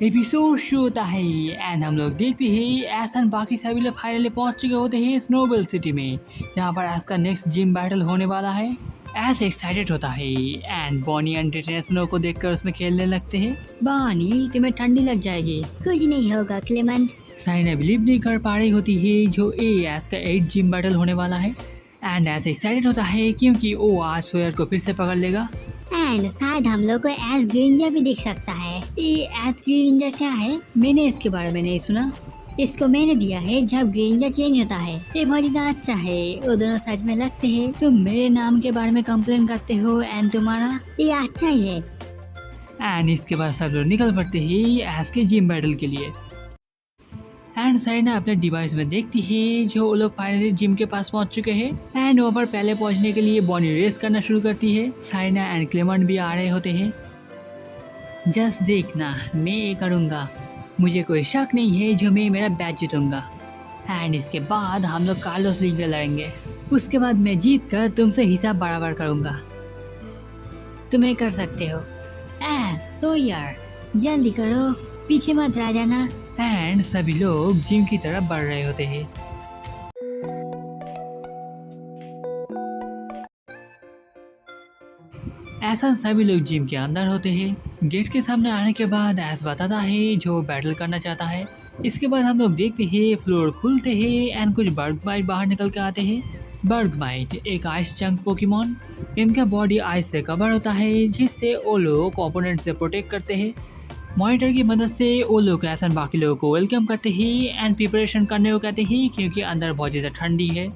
Episode शुरू होता है एंड हम लोग देखते हैं एसन बाकी सभी लोग फाइनली पहुंच चुके होते हैं स्नोबेल सिटी में, जहां पर एस का नेक्स्ट जिम बैटल होने वाला है। एस एक्साइटेड होता है एंड बॉनी एंड स्नो को देखकर उसमें खेलने लगते हैं। बॉनी, तुम्हें ठंडी लग जाएगी। कुछ नहीं होगा क्लेमेंट। साइना बिलीव नहीं कर पा रही होती है जो एस का 8 जिम बैटल होने वाला है एंड एस एक्साइटेड होता है क्योंकि वो आज सोयर को फिर से पकड़ लेगा। एंड शायद हम लोग को एस ग्रीनिया भी दिख सकता है। ये एस ग्रीनिया क्या है? मैंने इसके बारे में नहीं सुना। इसको मैंने दिया है जब ग्रीनिया चेंज होता है। ये बहुत ज़्यादा अच्छा है। वो दोनों सच में लगते हैं। तुम मेरे नाम के बारे में कंप्लेन करते हो एंड तुम्हारा ये अच्छा ही है। एंड इसके बाद सब लोग निकल पड़ते हैं एस के जिम बैटल के लिए। एंड साइना अपने डिवाइस में देखती है जो वो लोग फाइनली जिम के पास पहुंच चुके हैं एंड वहाँ पर पहले पहुंचने के लिए बॉनी रेस करना शुरू करती है। साइना एंड क्लेमेंट भी आ रहे होते हैं। जस्ट देखना, मैं ये करूँगा, मुझे कोई शक नहीं है जो मैं मेरा बैच जीतूंगा। एंड इसके बाद हम लोग कार्लोस लीग में लड़ेंगे। उसके बाद मैं जीत कर तुमसे हिसाब बराबर करूँगा। तुम्हें कर सकते हो। सो यार जल्दी करो, पीछे मत रह जाना। एंड सभी लोग जिम की तरफ बढ़ रहे होते हैं। ऐसा सभी लोग जिम के अंदर होते हैं। गेट के सामने आने के बाद ऐस बताता है जो बैटल करना चाहता है। इसके बाद हम लोग देखते हैं फ्लोर खुलते हैं एंड कुछ बर्गमाइट बाहर निकल के आते हैं। बर्गमाइट एक आइस चंक पोकेमॉन। इनका बॉडी आइस से कवर होता है जिससे वो लोग ओपोनेंट से प्रोटेक्ट करते हैं। मॉनिटर की मदद से वो लोग ऐसा बाकी लोगों को वेलकम करते हैं एंड प्रिपरेशन करने को कहते हैं क्योंकि अंदर बहुत ज़्यादा ठंडी है।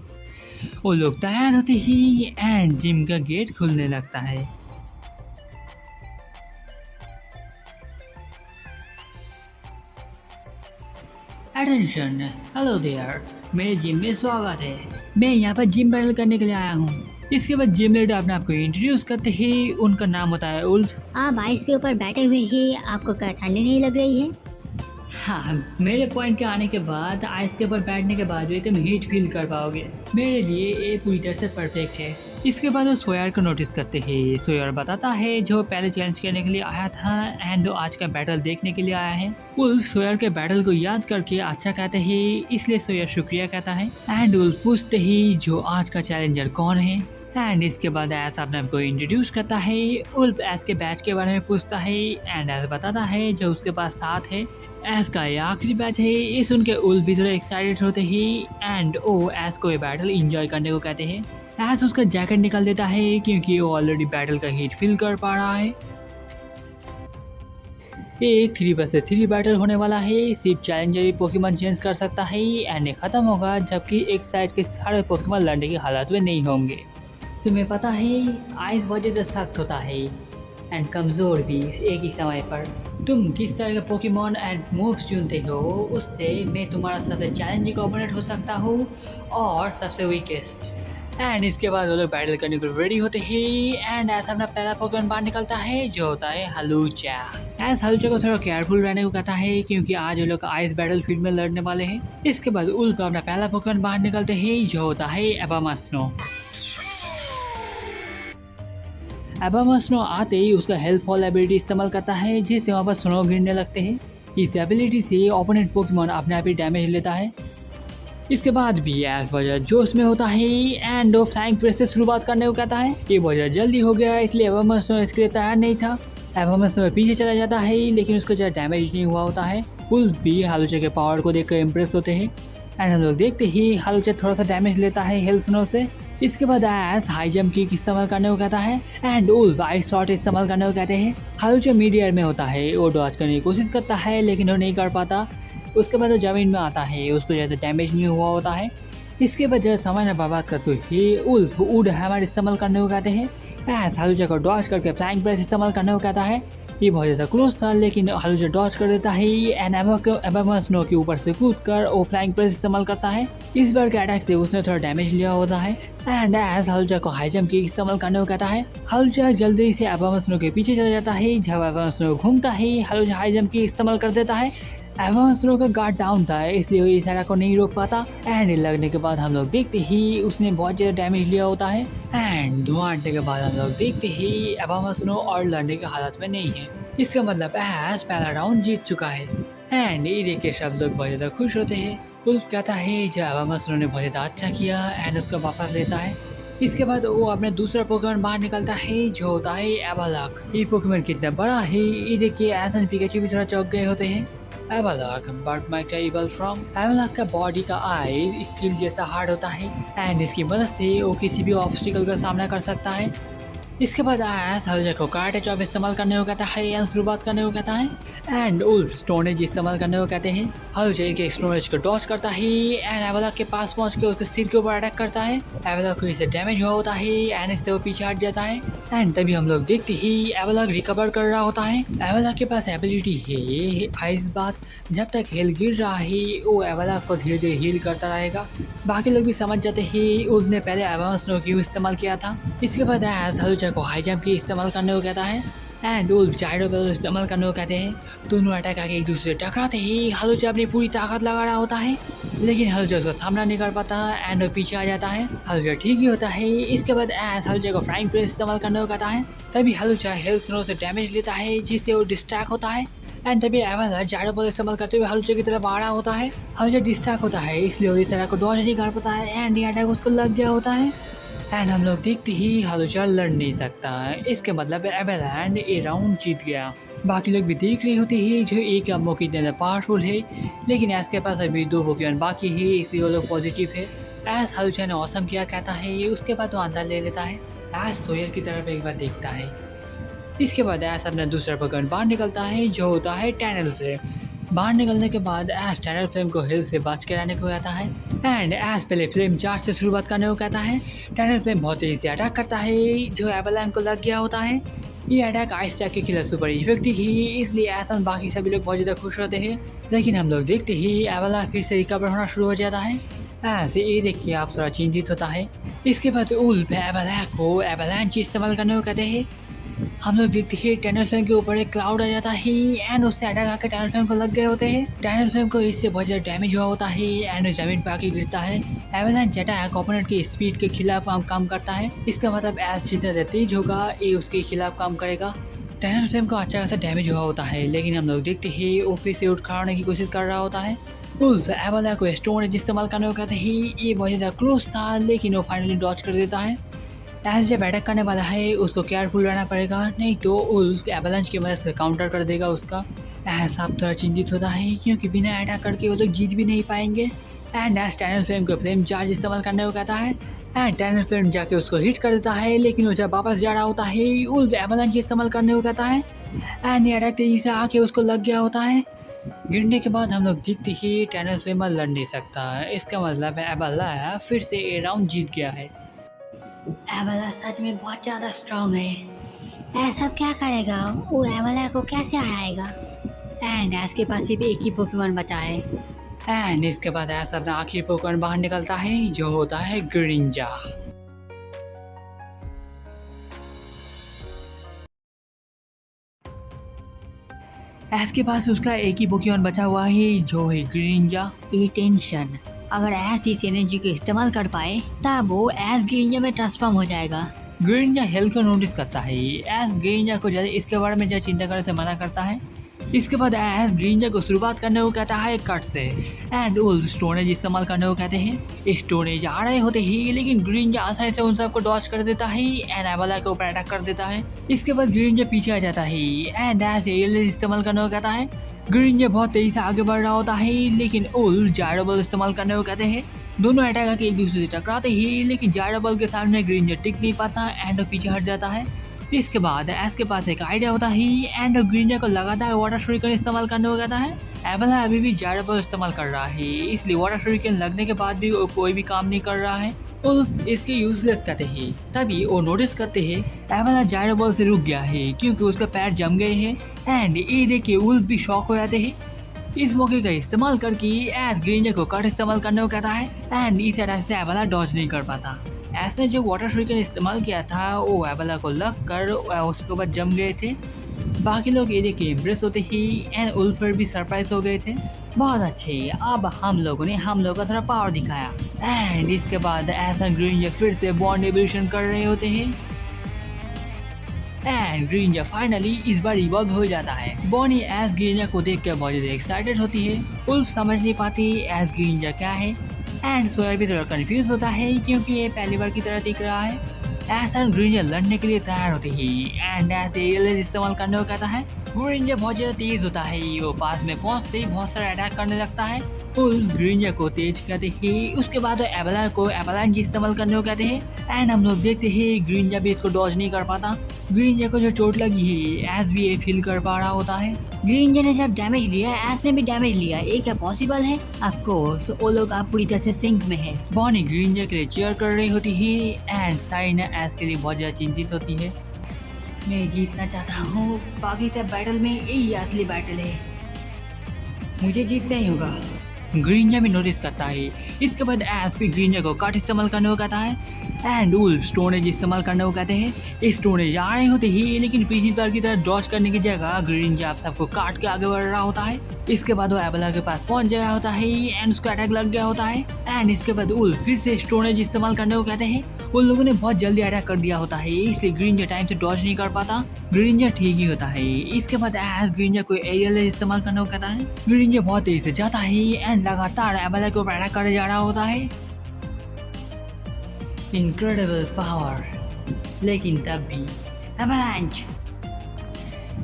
वो लोग तैयार होते हैं एंड जिम का गेट खुलने लगता है। अटेंशन, हेलो देयर, मेरे जिम में स्वागत है। मैं यहाँ पर जिम बैटल करने के लिए आया हूँ। इसके बाद जिम लीडर अपने आप को इंट्रोड्यूस करते हैं। उनका नाम होता है उल्फ। आप आइस के ऊपर बैठे हुए हैं, आपको क्या ठंडी नहीं लग रही है? हाँ, मेरे पॉइंट के आने के बाद आइस के ऊपर बैठने के बाद भी तुम हीट फील कर पाओगे। मेरे लिए ये पूरी तरह से परफेक्ट है। इसके बाद वो सोयर को नोटिस करते हैं। सोयर बताता है जो पहले चैलेंज करने के लिए आया था एंड आज का बैटल देखने के लिए आया है। उल्फ सोयर के बैटल को याद करके अच्छा कहते हैं, इसलिए सोयर शुक्रिया कहता है। एंड उल्फ पूछते ही जो आज का चैलेंजर कौन है। एंड इसके बाद ऐस अपने आप को इंट्रोड्यूस करता है। उल्फ ऐस के बैच के बारे में पूछता है एंड ऐस बताता है जो उसके पास साथ है। ऐस का ये आखिरी बैच है। ये सुन के उल्फ भी थोड़ा एक्साइटेड होते हैं एंड वो ऐस को ये बैटल एंजॉय करने को कहते हैं। ऐस उसका जैकेट निकाल देता है क्योंकि वो ऑलरेडी बैटल का हीट फील कर पा रहा है। ये 3 vs 3 बैटल होने वाला है। सिर्फ चैलेंजर ही पोकेमॉन चेंज कर सकता है एंड ये खत्म होगा जबकि एक साइड के सारे पोकेमॉन लड़ने की हालत में नहीं होंगे। तुम्हें पता है आइस बहुत ज़्यादा सख्त होता है एंड कमज़ोर भी एक ही समय पर। तुम किस तरह के पोकेमॉन एंड मूव्स चुनते हो उससे मैं तुम्हारा सबसे चैलेंजिंग ओपोनेंट हो सकता हूँ और सबसे वीकेस्ट। एंड इसके बाद वो लोग बैटल करने को रेडी होते हैं एंड ऐसा अपना पहला पोकेमॉन बाहर निकलता है जो होता है हलूचा। ऐसा हलूचा को थोड़ा केयरफुल रहने को कहता है क्योंकि आज वो लोग आइस बैटल फील्ड में लड़ने वाले हैं। इसके बाद उल्फ अपना पहला पोकेमॉन बाहर निकलते हैं जो होता है एबामास्नो। एबामास्नो आते ही उसका हेल्थ फॉल एबिलिटी इस्तेमाल करता है जिससे वहाँ पर स्नो गिरने लगते हैं। इस एबिलिटी से ओपोनेंट पोकेमॉन अपने आप ही डैमेज लेता है। इसके बाद भी ऐस वजह जोश में होता है एंड वो फ्लाइंग प्रेस से शुरुआत करने को कहता है। ये वजह जल्दी हो गया इसलिए एबामास्नो इसके लिए तैयार नहीं था। एबामास्नो पीछे चला जाता है लेकिन उसको ज़्यादा डैमेज नहीं हुआ होता है। उल्फ भी हालूचा के पावर को देखकर इम्प्रेस होते हैं एंड हम लोग देखते ही हालूचा थोड़ा सा डैमेज लेता है हेल्थ स्नो से। इसके बाद ऐस हाई जंप किक इस्तेमाल करने को कहता है एंड उल्फ आइस शॉट इस्तेमाल करने को कहते हैं। हालूचा मिड एयर में होता है, वो डॉज करने की कोशिश करता है लेकिन वो नहीं कर पाता। उसके बाद वो जमीन में आता है, उसको ज़्यादा डैमेज नहीं हुआ होता है। इसके बाद जब समय बर्बाद करते हुए उल्फ वुड हैमर इस्तेमाल करने को कहते हैं। ऐस हालूचा को डॉज करके फ्लाइंग प्रेस इस्तेमाल करने को कहता है। ये बहुत ज़्यादा क्लोज था लेकिन हालूचा डॉज कर देता है एंड एबामास्नो के ऊपर से कूद कर वो फ्लाइंग प्रेस इस्तेमाल करता है। इस बार के अटैक से उसने थोड़ा डैमेज लिया होता है एंड ऐस हालूचा को हाई जंप किक इस्तेमाल करने को कहता है। हालूचा जल्दी से एबामास्नो के पीछे चला जाता है। जब एबामास्नो घूमता है हालूचा हाई जंप किक इस्तेमाल कर देता है एवामास्नो का गार्ड डाउन था, इसलिए वो इशारा को नहीं रोक पाता। एंड लगने के बाद हम लोग देखते ही उसने बहुत ज़्यादा डैमेज लिया होता है। एंड धुआं हटने के बाद हम लोग देखते ही एवामास्नो और लड़ने की हालत में नहीं है। इसका मतलब ऐश पहला राउंड जीत चुका है। एंड ये देख के सब लोग बहुत ज़्यादा खुश होते हैं। उल्फ कहता है जो एवामास्नो ने बहुत ज़्यादा अच्छा किया एंड उसको वापस लेता है। इसके बाद वो अपने दूसरा पोकेमॉन बाहर निकलता है जो होता है एबालाक। ये पोकेमॉन कितना बड़ा है ये देखिए, ऐसा पिकाचू भी थोड़ा चौंक गए होते हैं। एबालाक बट माई कैबल फ्रॉम। एबालाक का बॉडी का आई स्टील जैसा हार्ड होता है एंड इसकी मदद से वो किसी भी ऑब्स्टिकल का सामना कर सकता है। इसके बाद ऐस हल्जे को कराटे चॉप इस्तेमाल करने को कहता है या शुरुआत करने को कहता है। एंड उल्फ स्टोनेज इस्तेमाल करने को कहते हैं। हल्जे के स्टोनेज को डॉच करता है एंड एबालाक के पास पहुंच के उसके सिर के ऊपर अटैक करता है। एबालाक को इससे डैमेज हुआ होता है एंड इससे वो पीछे हट जाता है। एंड तभी हम लोग देखते ही एबालाक रिकवर कर रहा होता है। एबालाक के पास एबिलिटी है आइस बात, जब तक हील गिर रहा है वो एबालाक को धीरे धीरे हील करता रहेगा। बाकी लोग भी समझ जाते हैं उसने पहले एबामास्नो क्यों इस्तेमाल किया था। इसके बाद ऐस हल्जे को हाई जंप की इस्तेमाल करने को कहता है एंड उल्फ जायरो बेल इस्तेमाल करने को कहते हैं। दोनों अटैक आके एक दूसरे से टकराते ही हलुचे अपनी पूरी ताकत लगा रहा होता है, लेकिन हलुचे उसका सामना नहीं कर पाता एंड वो पीछे आ जाता है। हलुचा ठीक ही होता है। इसके बाद ऐस हलुचे को फ्राइंग प्रेस इस्तेमाल करने को कहता है। तभी हलुचा हेल्थ स्नो से डैमेज लेता है जिससे वो डिस्ट्रैक्ट होता है। एंड तभी एवालाक जायरो बॉल इस्तेमाल करते हुए हलुचे की तरफ आ रहा होता है। हलुचा डिस्ट्रैक्ट होता है इसलिए वो इस तरह को डॉज नहीं कर पाता है एंड ये अटैक उसको लग गया होता है। एंड हम लोग देखते ही हलुचा लड़ नहीं सकता है। इसके मतलब एवालाक ये राउंड जीत गया। बाकी लोग भी देख रहे होते हैं जो एक अम्मो की ज़्यादा पावरफुल है, लेकिन ऐस के पास अभी 2 पोकेमॉन बाकी है इसलिए वो लोग पॉजिटिव है। ऐस हलुचा ने ऑसम किया कहता है, उसके बाद वो अंदर ले लेता है। ऐस सोयर की तरफ एक बार देखता है। इसके बाद ऐस अपना दूसरा पोकेमॉन बाहर निकलता है जो होता है टनल फ्लेम। बाहर निकलने के बाद ऐस टनल फ्लेम को हिल से बच के रहने को कहता है एंड ऐस पहले फ्लेम चार्ज से शुरुआत करने को कहता है। टनल फ्लेम बहुत तेजी से अटैक करता है जो एवालाक को लग गया होता है। ये अटैक आइस अटैक के खिलाफ सुपर इफेक्टिव है इसलिए ऐसा बाकी सभी लोग बहुत ज़्यादा खुश होते हैं। लेकिन हम लोग देखते ही एवालाक फिर से रिकवर होना शुरू हो जाता है। ऐसे ये देख के आप थोड़ा चिंतित होता है। इसके बाद उल्फ एवालाक को एवालांच इस्तेमाल करने को कहते हैं। हम लोग देखते हैं टनल फ्लेम के ऊपर एक क्लाउड आ जाता है एंड उससे अटैक आकर टनल फ्लेम को लग गए होते हैं। टनल फ्लेम को इससे बहुत ज़्यादा डैमेज हुआ होता है एंड जमीन पर आके गिरता है। एवालांच अटैक ओपोनेंट की स्पीड के खिलाफ काम करता है। इसका मतलब ऐस जितना ज़्यादा तेज होगा ये उसके खिलाफ काम करेगा। टनल फ्लेम को अच्छा खासा डैमेज हुआ होता है, लेकिन हम लोग देखते हैं वो फिर से उठ खड़ा होने की कोशिश कर रहा होता है। उल्फ एवालाक को स्टोनेज इस्तेमाल करने को कहते हैं। ये बहुत ज़्यादा क्लोज था लेकिन वो फाइनली डॉच कर देता है। ऐस जब अटैक करने वाला है उसको केयरफुल रहना पड़ेगा, नहीं तो उल्फ एवालांच की मदद से काउंटर कर देगा उसका। ऐस आप थोड़ा चिंतित होता है क्योंकि बिना अटैक करके वो लोग जीत भी नहीं पाएंगे। एंड ऐस टनल फ्लेम को फ्लेम चार्ज इस्तेमाल करने को कहता है एंड टनल फ्लेम जाके उसको हिट कर देता है, लेकिन वो जब वापस जा रहा होता है उल्फ एवालांच इस्तेमाल करने को कहता है एंड ये अटैक तेजी से आके उसको लग गया होता है। गिरने के बाद हम लोग देखते ही टनल फ्लेम लड़ नहीं सकता। इसका मतलब एवालाक फिर से ये राउंड जीत गया है। एवालाक सच में बहुत ज़्यादा स्ट्रांग है। ऐसा क्या करेगा वो एवालाक को कैसे हराएगा। एंड ऐस के पास सिर्फ एक ही पोकेमॉन बचा है। एंड इसके बाद ऐसा अपना आखिरी पोकेमॉन बाहर निकलता है जो होता है ग्रीनिंजा। ऐस के पास उसका एक ही पोकेमॉन बचा हुआ है जो है ग्रीनिंजा। ये टेंशन, अगर ऐस इस एनर्जी को इस्तेमाल कर पाए तब वो ऐस ग्रीनिंजा में ट्रांसफॉर्म हो जाएगा। ग्रीनिंजा हेल्थ को नोटिस करता है। ऐस ग्रीनिंजा को ज़्यादा इसके बारे में ज़्यादा चिंता करने से मना करता है। इसके बाद ऐस ग्रीनिंजा को शुरुआत करने को कहता है कट से एंड उल्फ स्टोनेज इस्तेमाल करने को कहते हैं। स्टोनेज आ रहे होते ही लेकिन ग्रीनिंजा आसानी से उन सबको डॉच कर देता है एंड एवालाक के ऊपर अटैक कर देता है। इसके बाद ग्रीनिंजा पीछे आ जाता है एंड ऐस एलिस इस्तेमाल करने को कहता है। ग्रीनिंजा बहुत तेजी से आगे बढ़ रहा होता है लेकिन उल्फ जायरो बॉल इस्तेमाल करने को कहते हैं। दोनों अटैक आके एक दूसरे से टकराते ही लेकिन जायरो बॉल के सामने ग्रीनिंजा टिक नहीं पाता एंड पीछे हट जाता है। इसके बाद ऐस के पास एक आइडिया होता है एंड ग्रीनिंजा को लगातार वाटर शूरिकेन इस्तेमाल करने को कहता है। एवालाक अभी भी जायरो बॉल इस्तेमाल कर रहा है इसलिए वाटर शूरिकेन लगने के बाद भी वो कोई भी काम नहीं कर रहा है तो इसके यूजलेस कहते हैं। तभी वो नोटिस करते हैं एवालाक जायरो बॉल से रुक गया है क्योंकि उसका पैर जम गए हैं एंड ये देख के उल्फ भी शॉक हो जाते हैं। इस मौके का इस्तेमाल करके ऐस ग्रीनिंजा को कट इस्तेमाल करने को कहता है एंड इस तरह से एवालाक डॉज नहीं कर पाता। ऐसे जो वाटर शूरिकेन इस्तेमाल किया था वो एवालाक को लग कर उसके बाद जम गए थे। बाकी लोग ये देख के इम्प्रेस होते ही एंड उल्फ पर भी सरप्राइज हो गए थे। बहुत अच्छे, अब हम लोगों ने हम लोग का थोड़ा पावर दिखाया। एंड इसके बाद ऐसा ग्रीन फिर से बॉन्ड एवोल्यूशन कर रहे होते हैं एंड ग्रीन फाइनली इस बार इवॉल्व हो जाता है। बॉनी एस ग्रीन को देख कर बहुत ज्यादा एक्साइटेड होती है। उल्फ समझ नहीं पाती एस ग्रीन क्या है एंड सोयर भी थोड़ा कंफ्यूज होता है क्योंकि ये पहली बार की तरह दिख रहा है। ऐसा ग्रीन लड़ने के लिए तैयार होते ही एंड ऐसे एलियन इस्तेमाल करने को कहता है। ग्रीन बहुत ज्यादा तेज होता है, वो पास में पहुंचते ही बहुत सारा अटैक करने लगता है। उल्फ ग्रीन को तेज कहते ही उसके बाद एवलांच को एवलांच इस्तेमाल करने को कहते हैं एंड हम लोग देखते हैं ग्रीन भी इसको डॉज नहीं कर पाता। ग्रीन को जो चोट लगी है एस भी ये फील कर पा रहा होता है। ग्रीन ने जब डैमेज लिया एस ने भी डैमेज लिया, ये क्या पॉसिबल है? ऑफ कोर्स वो लोग आप पूरी तरह से सिंक में है। बॉनी ग्रीन के लिए चीयर कर रही होती है एंड साइना एस के लिए बहुत ज्यादा चिंतित होती है। मैं जीतना चाहता हूँ, बाकी सब बैटल में यही असली बैटल है, मुझे जीतना ही होगा। ग्रीन भी नोटिस करता है। इसके बाद एस ग्रीन को कट इस्तेमाल करने को कहता है एंड उल्फ स्टोनेज इस्तेमाल करने को कहते हैं। स्टोनेज आ रहे होते ही लेकिन पिछली बार की तरह डॉज करने की जगह ग्रीन आप सबको काट के आगे बढ़ रहा होता है। इसके बाद वो एबला के पास पहुंच गया होता है एंड उसको अटैक लग गया होता है एंड इसके बाद उल्फ फिर से स्टोनेज इस्तेमाल करने को कहते हैं। उन लोगों ने बहुत जल्दी अटैक कर दिया होता है इसलिए ग्रीन टाइम से डॉज नहीं कर पाता। ग्रीन ठीक ही होता है। इसके बाद एस ग्रीन को एरियल इस्तेमाल करने को कहता है। ग्रीन बहुत तेज से जाता है एंड लगातार एबला के ऊपर अटैक करे जा रहा होता है। इनक्रेडिबल पावर, लेकिन तब भी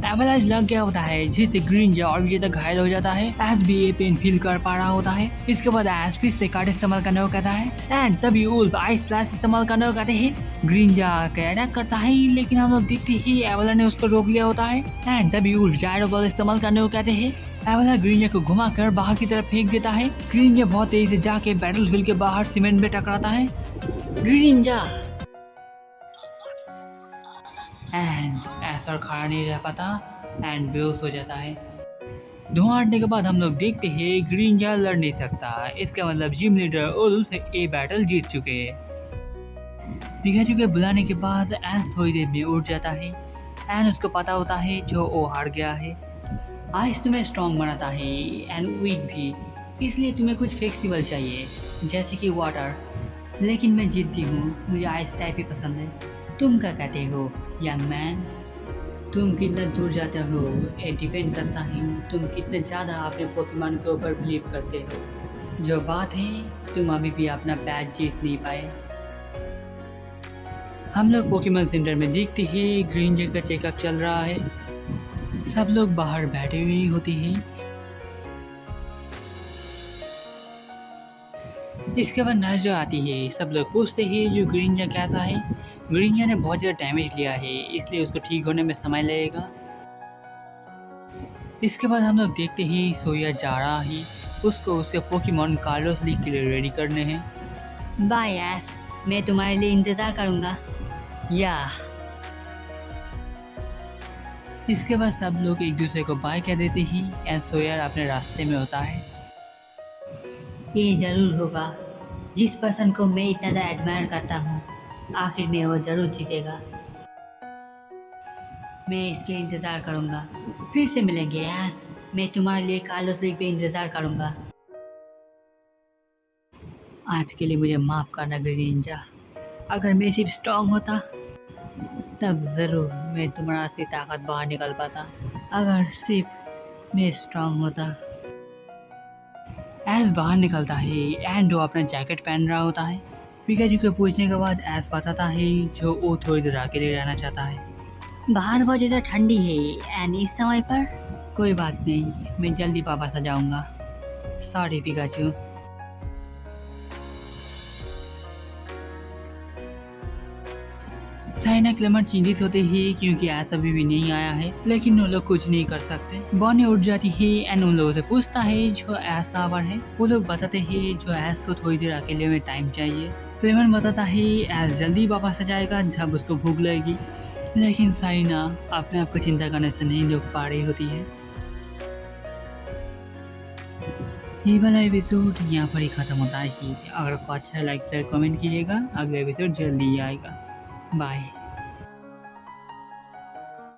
एवलांच लग गया होता है जिससे ग्रीन और भी ज्यादा घायल हो जाता है। एस भी ये पेन फील कर पा रहा होता है। इसके बाद एस फिर से कार्ड इस्तेमाल करने को कहता है एंड तभी उल्फ आइस फ्लैश इस्तेमाल करने को कहते हैं। ग्रीन अटैक करता है लेकिन हम लोग देखते ही एवला ने उसको रोक लिया होता है एंड तभी उल्फ जायरो बॉल इस्तेमाल करने को कहते हैं। एवला ग्रीन को घुमाकर बाहर की तरफ फेंक देता है। ग्रीन बहुत तेजी से जाके बैटलफील्ड के बाहर सीमेंट में टकराता है। ग्रीन एंड ऐसा खड़ा नहीं रह पाता एंड बेहोश हो जाता है। धुआं हटने के बाद हम लोग देखते हैं ग्रीन लड़ नहीं सकता। इसका मतलब जिम लीडर उल्फ ये बैटल जीत चुके हैं। पिकाचू के बुलाने के बाद एस थोड़ी देर में उठ जाता है एंड उसको पता होता है जो वो हार गया है। आइस तुम्हें स्ट्रॉन्ग बनाता है एंड वीक भी, इसलिए तुम्हें कुछ फ्लेक्सिबल चाहिए जैसे कि वाटर। लेकिन मैं जीतती हूँ, मुझे आइस टाइप ही पसंद है। तुम क्या कहते हो यंग मैन? तुम कितना दूर जाते हो ये डिपेंड करता है तुम कितने ज़्यादा अपने पोकेमॉन के ऊपर बिलीव करते हो। जो बात है तुम अभी भी अपना बैच जीत नहीं पाए। हम लोग पोकेमॉन सेंटर में देखते ही ग्रीन का चेकअप चल रहा है। सब लोग बाहर बैठे हुए होते हैं। इसके बाद नजर आती है। सब लोग पूछते हैं जो ग्रीन कैसा है। ग्रीन ने बहुत ज़्यादा डैमेज लिया है इसलिए उसको ठीक होने में समय लगेगा। इसके बाद हम लोग देखते ही सोया जा रहा है। उसको उसके पोकेमॉन कार्लोस लीग के लिए रेडी करने हैं। बाय एस, मैं तुम्हारे लिए इंतज़ार करूँगा। या इसके बाद सब लोग एक दूसरे को बाय कह देते ही एंड सोयर अपने रास्ते में होता है। ये ज़रूर होगा, जिस पर्सन को मैं इतना ज़्यादा एडमायर करता हूँ आखिर में वो ज़रूर जीतेगा। मैं इसके इंतज़ार करूँगा। फिर से मिलेंगे एस, मैं तुम्हारे लिए कार्लोस लीग पे इंतज़ार करूँगा। आज के लिए मुझे माफ़ करना ग्रीनिंजा। अगर मैं सिर्फ स्ट्रॉन्ग होता तब ज़रूर मैं तुम्हारा असली ताकत बाहर निकल पाता। अगर सिर्फ मैं स्ट्रॉन्ग होता। एस बाहर निकलता है एंड वो अपना जैकेट पहन रहा होता है। पिकाचू के पूछने के बाद एस बताता है जो वो थोड़ी देर अकेले रहना चाहता है। बाहर बहुत ज़्यादा ठंडी है एंड इस समय पर कोई बात नहीं, मैं जल्दी वापस आ जाऊँगा। Sorry Pikachu. साइना क्लेमर चिंतित होते ही क्योंकि एस अभी भी नहीं आया है लेकिन वो लोग कुछ नहीं कर सकते। बॉनी उठ जाती है एंड उन लोगों से पूछता है जो एस लावर है। वो लोग बताते हैं जो एस को थोड़ी देर अकेले में टाइम चाहिए। क्लेमर बताता है एस जल्दी वापस आ जाएगा जब उसको भूख लगेगी। लेकिन साइना अपने आप को चिंता करने से नहीं रोक पा रही होती है। ये वाला एपिसोड यहाँ पर ही खत्म होता है। अगर आपको अच्छा लाइक शेयर कमेंट कीजिएगा। अगला एपिसोड जल्दी आएगा। बाय।